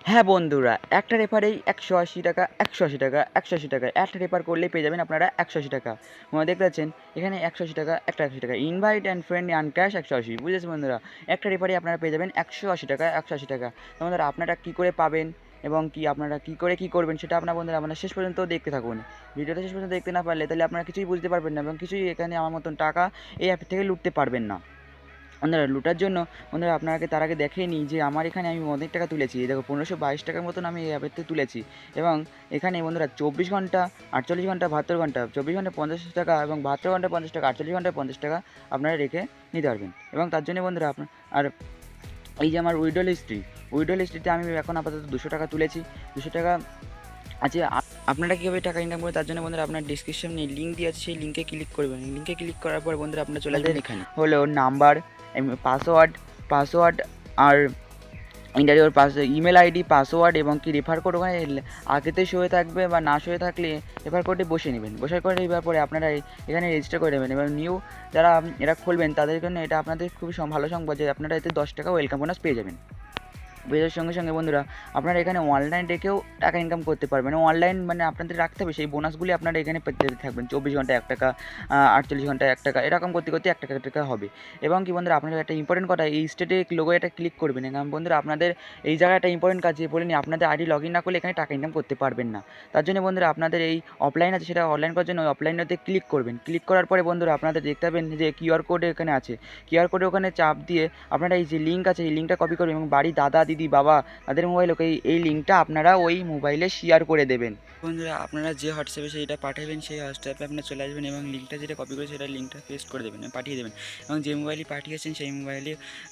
হ্যাঁ বন্ধুরা, একটা রেফারেই ১৮০ টাকা, ১৮০ টাকা, ১৮০ টাকা, একটা রেফার করলেই পেয়ে যাবেন আপনারা ১৮০ টাকা। তোমরা দেখতে পাচ্ছেন এখানে ১৮০ টাকা, একটা ১৮০ টাকা, invite and friend and cash ১৮০, বুঝেছেন বন্ধুরা? একটা রেফারেই আপনারা পেয়ে যাবেন ১৮০ টাকা, ১৮০ টাকা। তো বন্ধুরা আপনারা কী করে পাবেন এবং আপনারা কী করে কী করবেন সেটা বন্ধুরা আপনারা শেষ পর্যন্ত দেখতে থাকুন। ভিডিওটা শেষ পর্যন্ত দেখতে না পারলে তাহলে আপনারা কিছুই বুঝতে পারবেন না এবং কিছুই এখানে আমার মতন টাকা এই অ্যাপ থেকে লুটতে পারবেন না। বন্ধুরা লুটার জন্য বন্ধুরা আপনাকে তার আগে দেখে নিই যে আমার এখানে আমি অনেক টাকা তুলেছি। এই দেখো ১৫২২ টাকার মতন আমি এই অ্যাপের থেকে তুলেছি এবং এখানে বন্ধুরা ২৪ ঘন্টা, ৪৮ ঘন্টা, ৭২ ঘন্টা, ২৪ ঘন্টায় ৫০ টাকা এবং ৭২ ঘন্টায় ৫০ টাকা, ৪৮ ঘন্টায় ৫০ টাকা আপনারা রেখে নিতে পারবেন। এবং তার জন্য বন্ধুরা আর এই যে আমার উইড্রল হিস্ট্রিতে আমি এখন আপাতত ২০০ টাকা তুলেছি। ২০০ টাকা আছে। আপনারা কীভাবে টাকা ইনকাম করবেন তার জন্য বন্ধুরা আপনার ডিসক্রিপশনে লিঙ্ক দেওয়া আছে, সেই লিঙ্কে ক্লিক করবেন। লিঙ্কে ক্লিক করার পর বন্ধুরা আপনারা চলে আসবেন এখানে হলো নাম্বার, পাসওয়ার্ড আর ইন্টারভিউর ইমেল আইডি, পাসওয়ার্ড এবং রেফার কোড ওখানে আগেতেই শো হয়ে থাকবে বা না শো হয়ে থাকলে রেফার কোডে বসিয়ে নেবেন। বসার করে নেবার পরে আপনারা এখানে রেজিস্টার করে নেবেন এবং যারা এরা খুলবেন তাদের জন্য এটা আপনাদের খুবই ভালো সংবাদ যে আপনারা এতে ১০ টাকা ওয়েলকাম বোনাস পেয়ে যাবেন। পেজের সঙ্গে সঙ্গে বন্ধুরা আপনারা এখানে অনলাইন রেখেও টাকা ইনকাম করতে পারবেন। অনলাইন আপনাদের রাখতে হবে সেই বোনাসগুলি আপনারা এখানে পেতে থাকবেন। ২৪ ঘন্টায় ১ টাকা, ৪৮ ঘন্টায় ১ টাকা, এরকম করতে করতে ১ টাকা ১ টাকা হবে। এবং বন্ধুরা আপনারা একটা ইম্পর্টেন্ট কথা, এই স্টেটে লোগো এটা ক্লিক করবেন। কারণ বন্ধুরা আপনাদের এই জায়গায় একটা ইম্পর্টেন্ট কাজ যে বলে নিই, আপনাদের আইডি লগ ইন না করলে এখানে টাকা ইনকাম করতে পারবেন না। তার জন্য বন্ধুরা আপনাদের এই অফলাইন আছে সেটা অনলাইন করার জন্য অফলাইনেতে ক্লিক করবেন। ক্লিক করার পরে বন্ধুরা আপনাদের দেখতে পাবেন যে কিউআর কোড এখানে আছে। কিউআর কোডে ওখানে চাপ দিয়ে আপনারা এই যে লিঙ্ক আছে এই লিঙ্কটা কপি করবেন এবং বাড়ির দাদা, দিদি, বাবা তাদের মোবাইলে এই লিঙ্কটা আপনারা ওই মোবাইলে শেয়ার করে দেবেন। বন্ধুরা আপনারা যে হোয়াটসঅ্যাপে সেইটা পাঠাবেন সেই হোয়াটসঅ্যাপে আপনারা চলে আসবেন এবং লিঙ্কটা যেটা কপি করে সেটা লিঙ্কটা পেস্ট করে দেবেন, পাঠিয়ে দেবেন এবং যে মোবাইলে পাঠিয়েছেন সেই মোবাইলে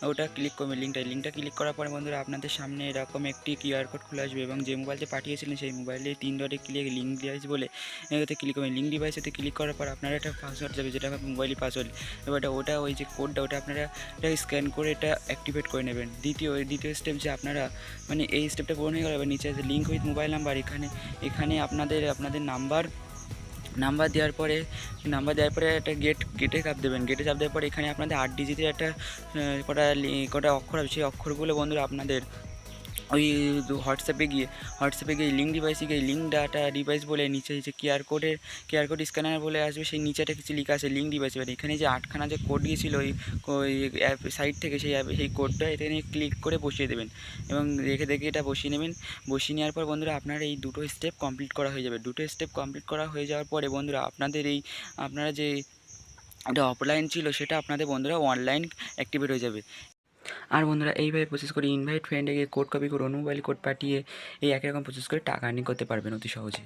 ওটা ক্লিক করবেন। লিঙ্কটা ক্লিক করার পরে বন্ধুরা আপনাদের সামনে এরকম একটি কিউআর কোড খুলে আসবে এবং যে মোবাইলতে পাঠিয়েছিলেন সেই মোবাইলে ৩ ডটে ক্লিক লিঙ্ক ডিভাইস বলে এতে ক্লিক করবেন। লিঙ্ক ডিভাইসেতে ক্লিক করার পর আপনারা একটা পাসওয়ার্ড যাবে যেটা মোবাইলের পাসওয়ার্ড, এবার ওটা ওই যে কোডটা ওটা আপনারা এটা স্ক্যান করে এটা অ্যাক্টিভেট করে নেবেন। দ্বিতীয় স্টেপ যে আপনারা এই স্টেপটা পূরণ হয়ে গেল। এবার নিচে আছে লিঙ্ক উইথ মোবাইল নাম্বার, এখানে আপনাদের নাম্বার দেওয়ার পরে একটা গেটে চাপ দেবেন। গেটে চাপ দেওয়ার পরে এখানে আপনাদের ৮ ডিজিটের একটা কটা অক্ষর হবে, সেই অক্ষরগুলো বন্ধুরা আপনাদের ওই হোয়াটসঅ্যাপে গিয়ে লিঙ্ক ডিভাইসে গিয়ে লিঙ্ক ডাটা ডিভাইস বলে নিচে যে কিউআর কোড স্ক্যানার বলে আসবে, সেই নিচেটা কিছু লেখা আছে লিঙ্ক ডিভাইস। এবার এখানে যে ৮খানা যে কোড গিয়েছিলো ওই অ্যাপ সাইট থেকে সেই কোডটা এখানে ক্লিক করে বসিয়ে দেবেন এবং দেখে এটা বসিয়ে নেবেন। বসিয়ে নেওয়ার পর বন্ধুরা আপনার এই দুটো স্টেপ কমপ্লিট করা হয়ে যাবে। দুটো স্টেপ কমপ্লিট করা হয়ে যাওয়ার পরে বন্ধুরা আপনারা যে এটা অফলাইন ছিল সেটা আপনাদের বন্ধুরা অনলাইন অ্যাক্টিভেট হয়ে যাবে। আর বন্ধুরা এইভাবে প্রসেস করে ইনভাইট ফ্রেন্ডে গিয়ে কোড কপি করে অন্য মোবাইল কোড পাঠিয়ে এই একই রকম প্রসেস করে টাকা আর্নিং করতে পারবেন অতি সহজে।